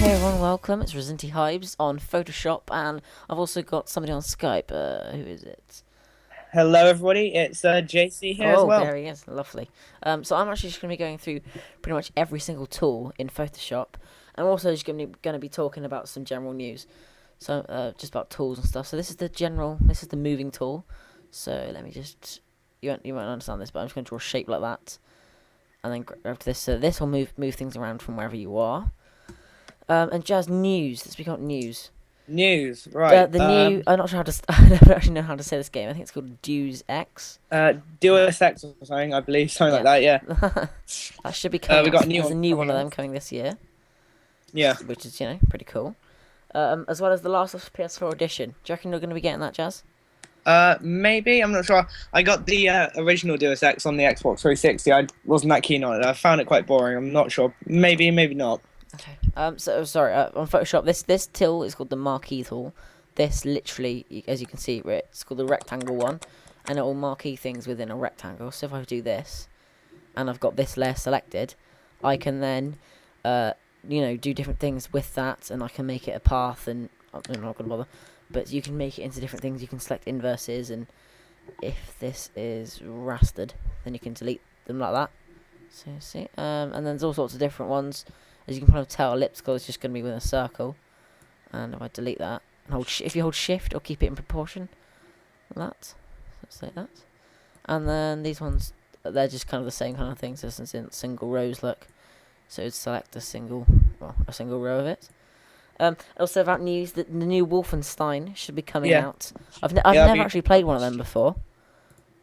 Hey everyone, welcome. It's Resinity Hypes on Photoshop, and I've also got somebody on Skype. Who is it? Hello, everybody. It's JC here as Oh, well. there he is. Lovely. So I'm actually just going to be going through pretty much every single tool in Photoshop, and I'm also just going to be talking about some general news. So just about tools and stuff. So this is the moving tool. So let me just, you won't understand this, but I'm just going to draw a shape like that, and then grab this. So this will move things around from wherever you are. And Jazz news. Let's speak about news. News, The right? the new. I'm not sure how to. I never actually know how to say this game. I think it's called Deus Ex. Deus Ex or something, I believe, something like Yeah, that. Yeah. that should be coming We out. got a new There's a one new one coming of out. them coming this year, Yeah. which is pretty cool. As well as the Last of Us PS4 edition. Do you reckon you're going to be getting that, Jazz? Maybe I'm not sure. I got the original Deus Ex on the Xbox 360. I wasn't that keen on it. I found it quite boring. I'm not sure. Maybe, maybe not. Okay. So sorry. On Photoshop, this tool is called the marquee tool. This literally, as you can see, it's called the rectangle one, and it will marquee things within a rectangle. So if I do this, and I've got this layer selected, I can then, do different things with that, and I can make it a path, and I'm not gonna bother, but you can make it into different things. You can select inverses, and if this is rastered, then you can delete them like that. So see, and then there's all sorts of different ones. As you can probably tell, elliptical is just going to be within a circle, and if I delete that, and if you hold shift or keep it in proportion, like that, let's like that, and then these ones, they're just kind of the same kind of thing. So since in single rows, look, so it'd select a single row of it. Also about news, that the new Wolfenstein should be coming Yeah. out. I've Yeah. never actually played one of them before.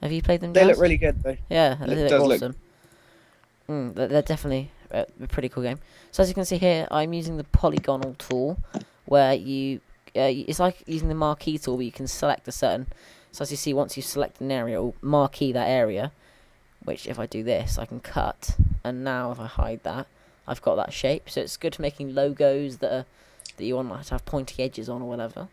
Have you played them, They look Jazz? really good though. Yeah, they It look does look. awesome. They're definitely a pretty cool game. So as you can see here, I'm using the polygonal tool, where it's like using the marquee tool, where you can select a certain. So as you see, once you select an area, it will marquee that area. Which, if I do this, I can cut, and now if I hide that, I've got that shape. So it's good for making logos that you want to have pointy edges on or whatever.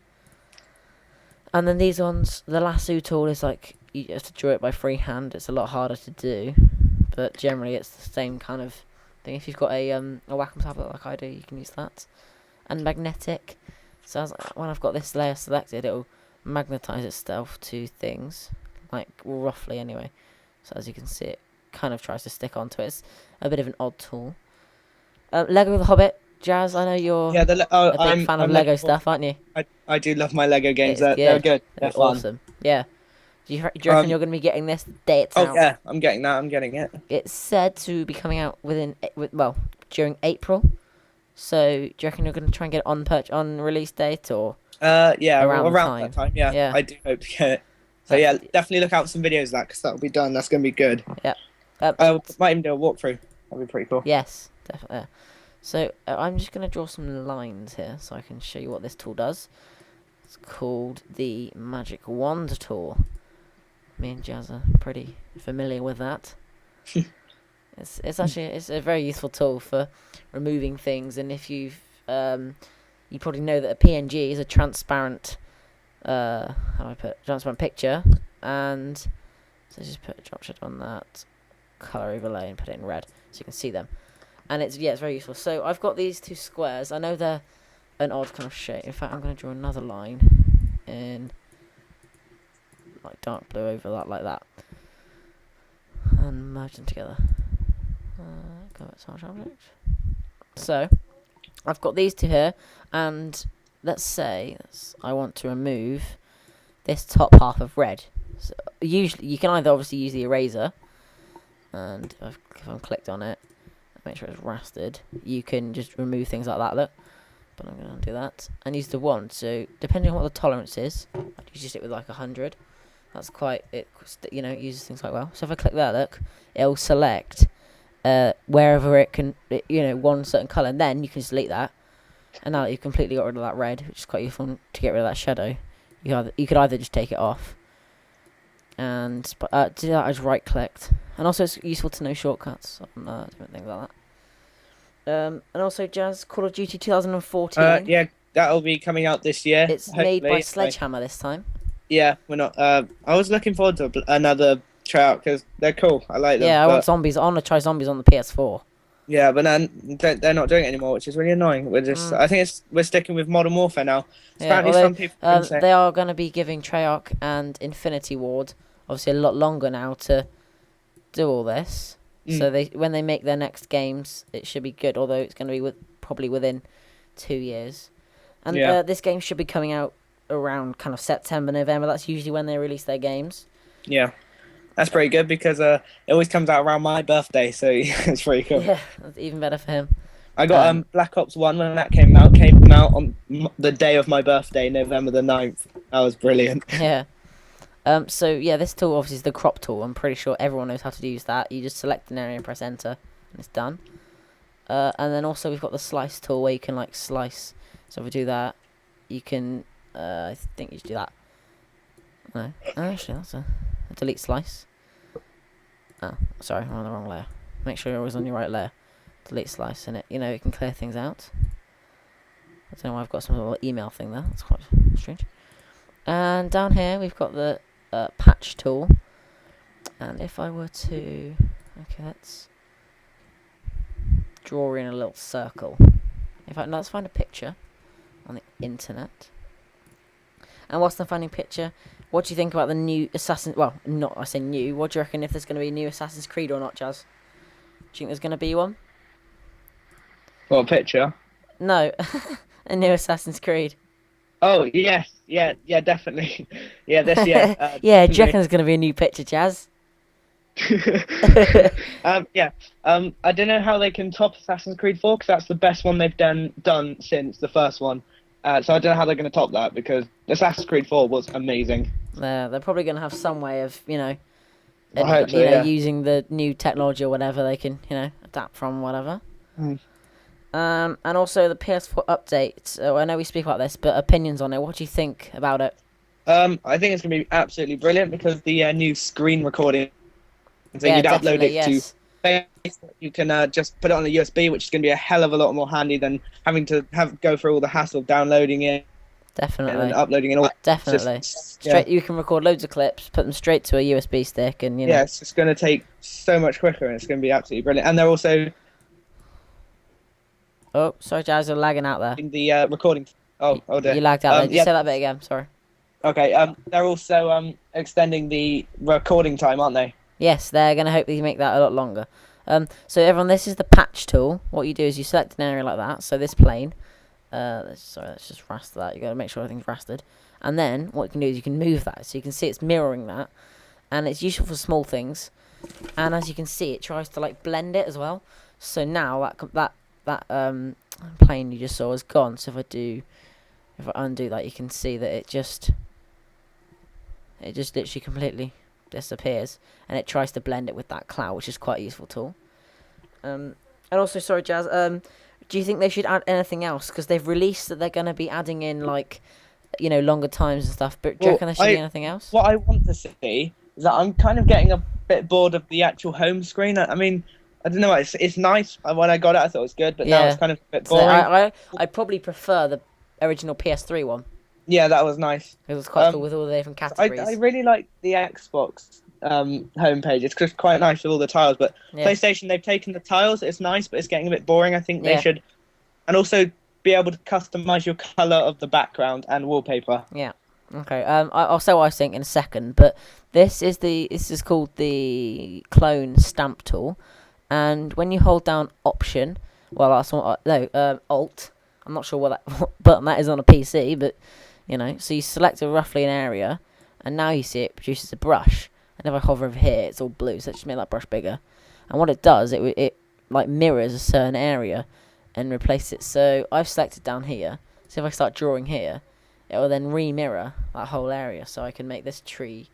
And then these ones, the lasso tool is like you have to draw it by freehand. It's a lot harder to do, but generally it's the same kind of thing. If you've got a Wacom tablet like I do, you can use that. And magnetic. So when I've got this layer selected, it'll magnetize itself to things, like roughly anyway. So as you can see, it kind of tries to stick onto it. It's a bit of an odd tool. Lego The Hobbit. Jazz, I know you're Yeah. a big fan of Lego stuff, aren't you? I do love my Lego games. It's They're good. good. They're They're fun. awesome. Yeah. Do you reckon you're going to be getting this the day it's Oh out? yeah, I'm getting that. I'm getting it. It's said to be coming out during April. So do you reckon you're going to try and get it on release date, or Yeah. around the Around time? that time. Yeah. Yeah. I do hope to get it. So yeah, definitely look out for some videos of that because that'll be done. That's gonna be good. Yeah. Might even do a walkthrough. That'd be pretty cool. Yes, definitely. Yeah. So I'm just going to draw some lines here so I can show you what this tool does. It's called the Magic Wand tool. Me and Jazz are pretty familiar with that. It's a very useful tool for removing things, and if you probably know that a PNG is a transparent transparent picture, and so just put a drop shadow on that, color overlay, and put it in red so you can see them. And it's very useful. So I've got these two squares. I know they're an odd kind of shape. In fact, I'm going to draw another line in like dark blue over that, like that, and merge them together. Go back to large object. So I've got these two here, and let's say I want to remove this top half of red. So usually you can either obviously use the eraser, and if I'm clicked on it, make sure it's rastered, you can just remove things like that, look. But I'm going to undo that and use the wand. So depending on what the tolerance is, I'd usually stick with like 100. That's it uses things quite well. So if I click there, look, it'll select wherever it can, one certain colour, and then you can just delete that. And now that you've completely got rid of that red, which is quite useful to get rid of that shadow, you could either just take it off, and to do that I just right clicked. And also it's useful to know shortcuts on different things like that. And also Jazz, Call of Duty 2014. Yeah, that'll be coming out this year. It's made by hopefully. Sledgehammer this time. Yeah, we're not. I was looking forward to another tryout because they're cool. I like them. Yeah, I want zombies. I want to try zombies on the PS4. Yeah, but then they're not doing it anymore, which is really annoying. Mm, I think we're sticking with Modern Warfare now. yeah, Apparently, although some people have been saying, they are going to be giving Treyarch and Infinity Ward obviously a lot longer now to do all this. mm, So when they make their next games, it should be good. Although it's going to be probably within 2 years, and yeah, this game should be coming out around kind of September, November. That's usually when they release their games. yeah, that's pretty good because it always comes out around my birthday, so it's pretty cool. Yeah, that's even better for him. I got Um, Black Ops 1 when that came out on the day of my birthday, November the 9th. That was brilliant. yeah. So yeah, this tool obviously is the crop tool. I'm pretty sure everyone knows how to use that. You just select an area and press enter, and it's done. And then also we've got the slice tool where you can like slice. So if we do that, you can. I think you should do that. No, actually that's a delete slice. Oh, sorry, I'm on the wrong layer. Make sure you're always on your right layer. Delete slice, and it can clear things out. I don't know why I've got some little email thing there. That's quite strange. And down here we've got the patch tool. And if I were to, okay, let's draw in a little circle. In fact, no, let's find a picture on the internet. And whilst I'm finding a picture, what do you think about the new Assassin? Well, not I say new. What do you reckon if there's going to be a new Assassin's Creed or not, Jazz? Do you think there's going to be one? What picture? No, a new Assassin's Creed. Oh yes, yeah, definitely. Yeah, this year. Yeah, do you reckon there's going to be a new picture, Jazz? Yeah. I don't know how they can top Assassin's Creed 4 because that's the best one they've done since the first one. So I don't know how they're going to top that because Assassin's Creed 4 was amazing. They're probably going to have some way of, I hope so, yeah. using the new technology or whatever they can, adapt from, whatever. Mm. And also the PS4 update. So I know we speak about this, but opinions on it. What do you think about it? I think it's going to be absolutely brilliant because the new screen recording, so Yeah, you'd upload definitely, it to yes. Facebook. You can just put it on a USB, which is going to be a hell of a lot more handy than having to go through all the hassle of downloading it and then Definitely. uploading it all. Definitely. Yeah. You can record loads of clips, put them straight to a USB stick, and Yeah, it's just going to take so much quicker, and it's going to be absolutely brilliant. And they're also Oh, sorry, Jazz, you're lagging out there. in the recording. Oh dear. You lagged out there. Just Yeah. say that bit again. Sorry. Okay. They're also extending the recording time, aren't they? Yes, they're going to hopefully make that a lot longer. So everyone, this is the patch tool. What you do is you select an area like that. So this plane. Let's just raster that. You got to make sure everything's rastered. And then what you can do is you can move that, so you can see it's mirroring that, and it's useful for small things. And as you can see, it tries to like blend it as well. So now that plane you just saw is gone. So if I undo that, you can see that it just literally completely disappears, and it tries to blend it with that cloud, which is quite a useful tool. And also, sorry, Jazz. Do you think they should add anything else? Because they've released that they're going to be adding in like, longer times and stuff. But do you reckon there should be anything else? What I want to see is that I'm kind of getting a bit bored of the actual home screen. I mean, I don't know. It's nice. When I got it, I thought it was good, but now it's kind of a bit So boring. I probably prefer the original PS3 one. Yeah, that was nice. It was quite cool with all the different categories. I really like the Xbox homepage. It's just quite nice with all the tiles. But Yeah. PlayStation, they've taken the tiles. It's nice, but it's getting a bit boring. I think they Yeah. should, and also be able to customize your color of the background and wallpaper. Yeah. Okay. I'll say what I think in a second, but this is called the clone stamp tool, and when you hold down Option, well, that's what Alt. I'm not sure what button that is on a PC, but so you select roughly an area, and now you see it produces a brush. And if I hover over here, it's all blue, so just make that brush bigger. And what it does, it like mirrors a certain area, and replace it. So I've selected down here. So if I start drawing here, it will then re-mirror that whole area. So I can make this tree.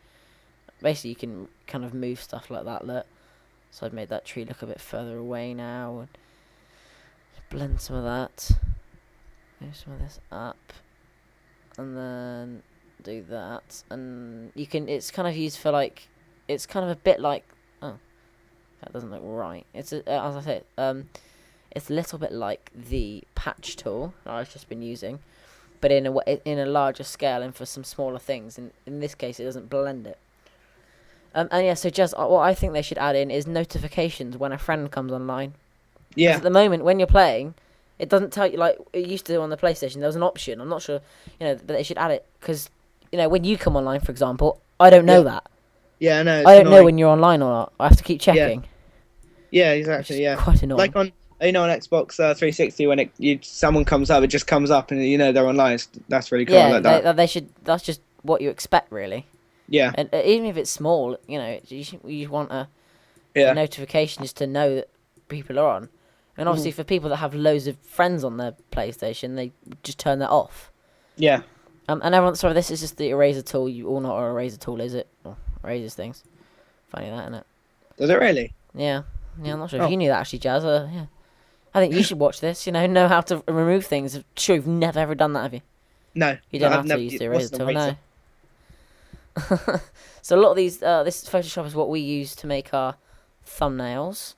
Basically, you can kind of move stuff like that. Look. So I've made that tree look a bit further away now. And blend some of that. Move some of this up. And then do that. And you can. It's kind of used for like. It's kind of a bit like. Oh, that doesn't look right. It's as I said. It's a little bit like the patch tool that I've just been using, but in a larger scale and for some smaller things. And in this case, it doesn't blend it. And yeah, so just what I think they should add in is notifications when a friend comes online. Because Yeah. at the moment, when you're playing, it doesn't tell you like it used to on the PlayStation. There was an option. I'm not sure, but they should add it because when you come online, for example, I don't know Yeah. that. Yeah. I know I it's don't know annoying. when you're online or not. I have to keep Yeah. checking, Yeah. which is Exactly. Yeah. quite annoying. Like on on Xbox 360 when someone comes up, it just comes up and they're online. That's really cool. I Yeah, like that. they should. That's just what you expect, really. Yeah. And even if it's small, you want a Yeah. notification just to know that people are on. And Hmm. obviously, for people that have loads of friends on their PlayStation, they just turn that off. Yeah. And everyone, sorry, this is just the eraser tool. You all know what an eraser tool is, it? Oh, erases things. Funny that, isn't it? Does it really? Yeah. Yeah, I'm not sure if Oh you knew that actually, Jazz. Yeah. I think you should watch this, know how to remove things. I'm sure you've never ever done that, have you? no. You No, don't I've have to never. use the What's eraser an tool, no. eraser? So a lot of these, this Photoshop is what we use to make our thumbnails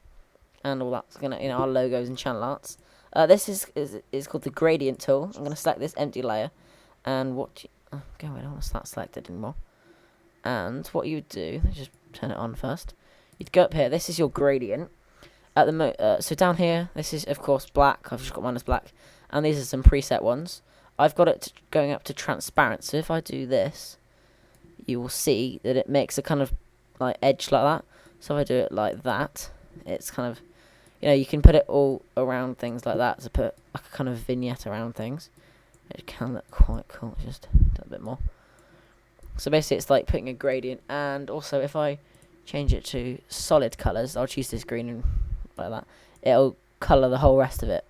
and all that's our logos and channel arts. This is called the gradient tool. I'm gonna select this empty layer, and oh, go away, I don't want to start selected anymore. And what you would do, let's just turn it on first. You'd go up here. This is your gradient. At the so down here, this is of course black. I've just got mine as black, and these are some preset ones. I've got it going up to transparent. So if I do this, you will see that it makes a kind of like edge like that. So if I do it like that, it's kind of, you can put it all around things like that to put like a kind of vignette around things. It can look quite cool. Just do a bit more. So basically, it's like putting a gradient, and also if I change it to solid colours, I'll choose this green and like that. It'll colour the whole rest of it.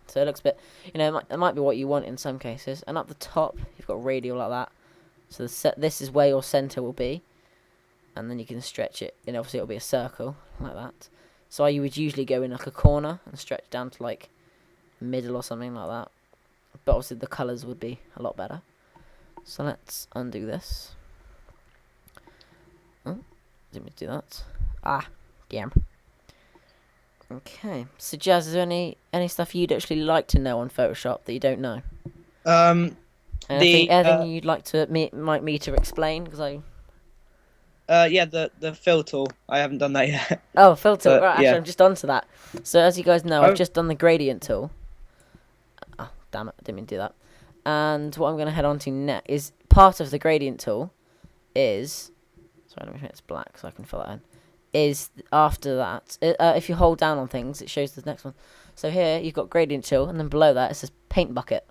So it looks a bit, it might be what you want in some cases. And up the top, you've got radial like that. So this is where your centre will be, and then you can stretch it, and obviously it'll be a circle like that. So you would usually go in like a corner and stretch down to like middle or something like that. But obviously the colours would be a lot better. So let's undo this. Oh, didn't mean to do that. Ah, damn. Okay, so Jazz, is there any stuff you'd actually like to know on Photoshop that you don't know? The Anything you'd like to me to explain? Because yeah, the fill tool. I haven't done that yet. oh, filter. But, Right, actually, yeah. I'm just onto that. So as you guys know, Oh. I've just done the gradient tool. Oh, damn it! I didn't mean to do that. And what I'm going to head on to next is part of the gradient tool. Is sorry, let me make it's black so I can fill that in. Is after that, if you hold down on things, it shows the next one. So here you've got gradient tool, and then below that it says paint bucket.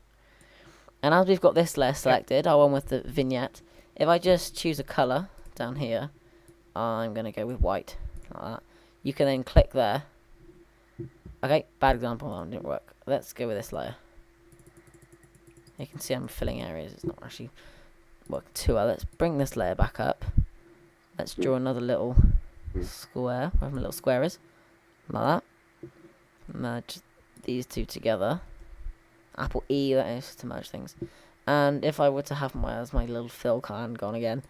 And as we've got this layer selected, our one with the vignette, if I just choose a colour down here, I'm going to go with white, like that. You can then click there. Okay, bad example, that one didn't work. Let's go with this layer. You can see I'm filling areas, it's not actually working too well. Let's bring this layer back up. Let's draw another little square, wherever my little square is, like that. Merge these two together. Apple E, that is, to merge things. And if I were to have my little fill can gone again,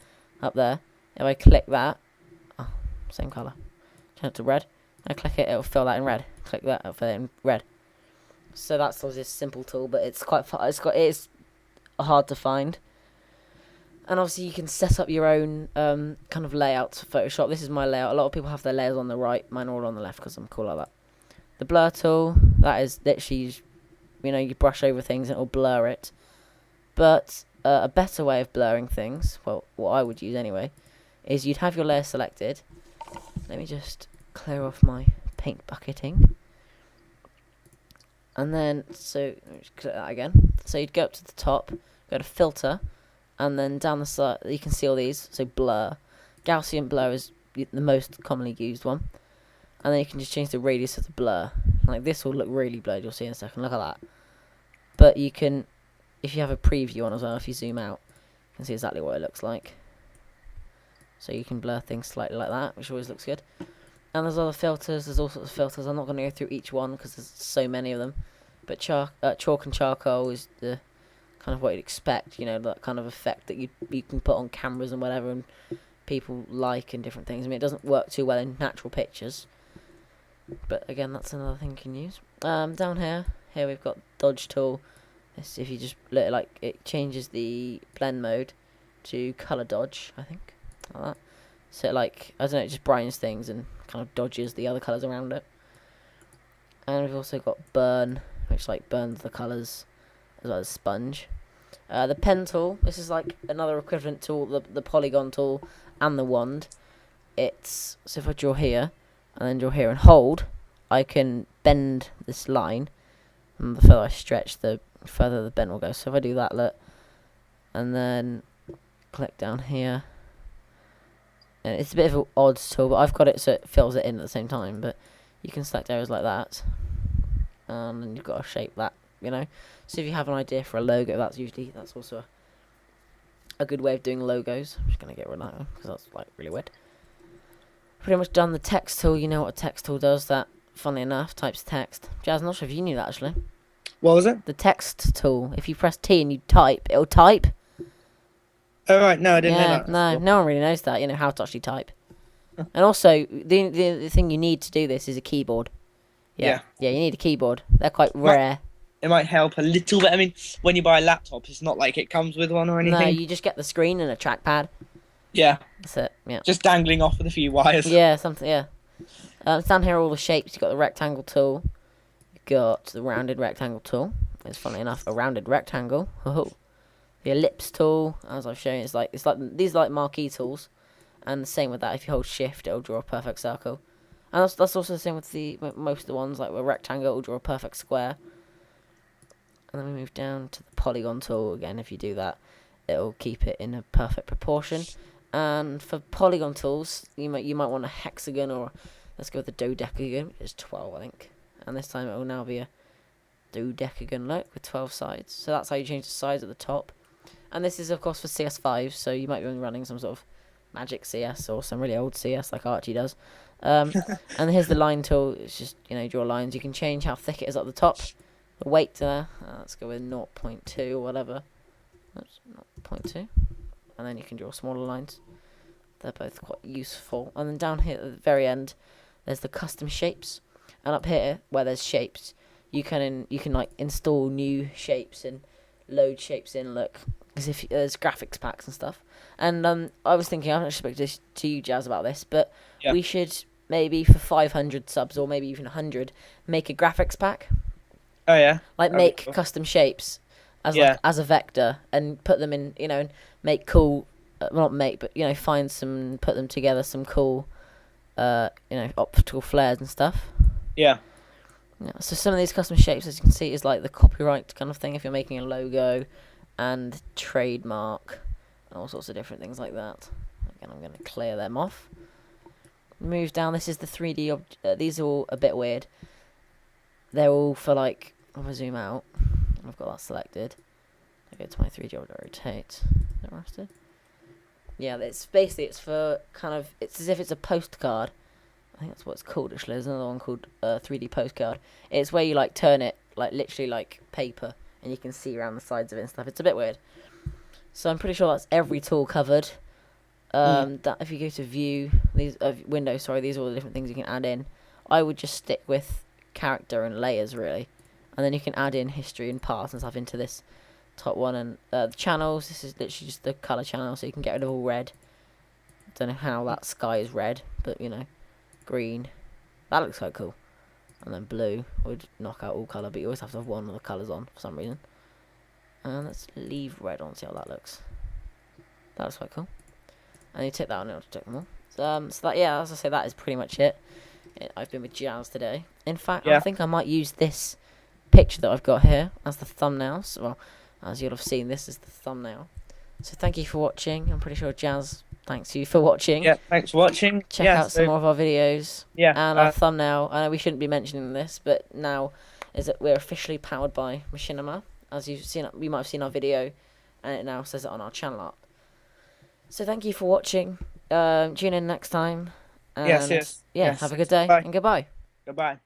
up there, if I click that, oh, same colour, turn it to red, I click it, it'll fill that in red. Click that, it'll fill it in red. So that's obviously a simple tool, but it's quite it's hard to find. And obviously you can set up your own kind of layouts for Photoshop. This is my layout. A lot of people have their layers on the right, mine are all on the left because I'm cool like that. The blur tool, that is literally, you brush over things and it'll blur it. But a better way of blurring things, well, what I would use anyway, is you'd have your layer selected. Let me just clear off my paint bucketing. And then, so, let me just click that again. So you'd go up to the top, go to filter, and then down the side, you can see all these. So blur. Gaussian blur is the most commonly used one. And then you can just change the radius of the blur. Like this will look really blurred, you'll see in a second. Look at that. But you can, if you have a preview on as well, if you zoom out, you can see exactly what it looks like. So you can blur things slightly like that, which always looks good. And there's other filters, there's all sorts of filters. I'm not going to go through each one because there's so many of them. But chalk and charcoal is the kind of what you'd expect, that kind of effect that you can put on cameras and whatever, and people like and different things. I mean, it doesn't work too well in natural pictures. But again, that's another thing you can use. Down here we've got dodge tool. This, if you just look, like, it changes the blend mode to color dodge, I think, like that. So like, I don't know, it just brightens things and kind of dodges the other colors around it. And we've also got burn, which like burns the colours, as well as sponge. The pen tool, this is like another equivalent tool, the polygon tool and the wand. It's, so if I draw here, and then draw here and hold, I can bend this line, and the further I stretch, the further the bend will go. So if I do that, look, and then click down here, and it's a bit of an odd tool, but I've got it so it fills it in at the same time, but you can select areas like that, and then you've got to shape that, you know. So if you have an idea for a logo, that's also a good way of doing logos. I'm just going to get rid of that one, because that's like really weird. Pretty much done the text tool. You know what a text tool does, that, funnily enough, types text. Jazz, I'm not sure if you knew that, actually. What was it? The text tool, if you press T and you type, it'll type. Oh, right, no, I didn't know Yeah, that. no one really knows that, you know, how to actually type. And also, the thing you need to do this is a keyboard. Yeah, you need a keyboard. They're quite rare. It might help a little bit. I mean, when you buy a laptop, it's not like it comes with one or anything. No, you just get the screen and a trackpad. Yeah. That's it, yeah. Just dangling off with a few wires. Yeah, something, yeah. Down here are all the shapes. You've got the rectangle tool. You've got the rounded rectangle tool. It's funny enough a rounded rectangle. Oh. The ellipse tool, as I've shown, it's like these are like marquee tools. And the same with that, if you hold shift, it'll draw a perfect circle. And that's also the same with most of the ones, like with rectangle, it'll draw a perfect square. And then we move down to the polygon tool again. If you do that, it'll keep it in a perfect proportion. And for polygon tools, you might want a hexagon, or let's go with the dodecagon. It's 12, I think. And this time it will now be a dodecagon look with 12 sides. So that's how you change the sides at the top. And this is of course for CS5, so you might be running some sort of magic CS or some really old CS like Archie does. And here's the line tool. It's just, you know, draw lines. You can change how thick it is at the top. The weight there, let's go with 0.2 or whatever. Oops, 0.2. And then you can draw smaller lines. They're both quite useful. And then down here at the very end, there's the custom shapes. And up here, where there's shapes, you can like install new shapes and load shapes in. Look, because if there's graphics packs and stuff. And I was thinking, I haven't spoken to you, Jazz, about this, but we should maybe for 500 subs or maybe even 100 make a graphics pack. Oh yeah. Like make custom shapes as like, as a vector and put them in, you know, and make cool. Well, not make, but you know, put them together, some cool, you know, optical flares and stuff. Yeah. Yeah. So some of these custom shapes, as you can see, is like the copyright kind of thing. If you're making a logo, and trademark, and all sorts of different things like that. Again, I'm going to clear them off. Move down. This is the 3D. These are all a bit weird. They're all for like. I'm gonna zoom out. I've got that selected. I go to my 3D object, rotate. Is it rusted? Yeah, it's basically it's for kind of it's as if it's a postcard. I think that's what it's called actually. There's another one called 3D postcard. It's where you like turn it like literally like paper, and you can see around the sides of it and stuff. It's a bit weird. So I'm pretty sure that's every tool covered. That if you go to view these Windows, sorry, these are all the different things you can add in. I would just stick with character and layers really, and then you can add in history and paths and stuff into this top one. And the channels, this is literally just the color channel, so you can get rid of all red. Don't know how that sky is red, but you know, green, that looks quite cool. And then blue would knock out all colour, but you always have to have one of the colours on for some reason. And let's leave red on, see how that looks. That looks quite cool. And you take that on in order to check them all. So that, yeah, as I say, that is pretty much it. I've been with Jazz today. In fact, I think I might use this picture that I've got here as the thumbnail. So, well, as you'll have seen, this is the thumbnail. So thank you for watching. I'm pretty sure Jazz, thanks you for watching. Yeah, thanks for watching. Check out some more of our videos. Yeah. And our thumbnail. I know we shouldn't be mentioning this, but now is that we're officially powered by Machinima. As you've seen, you might have seen our video, and it now says it on our channel art. So thank you for watching. Tune in next time. And Yes. yeah, have a good day, Bye. and goodbye. Goodbye.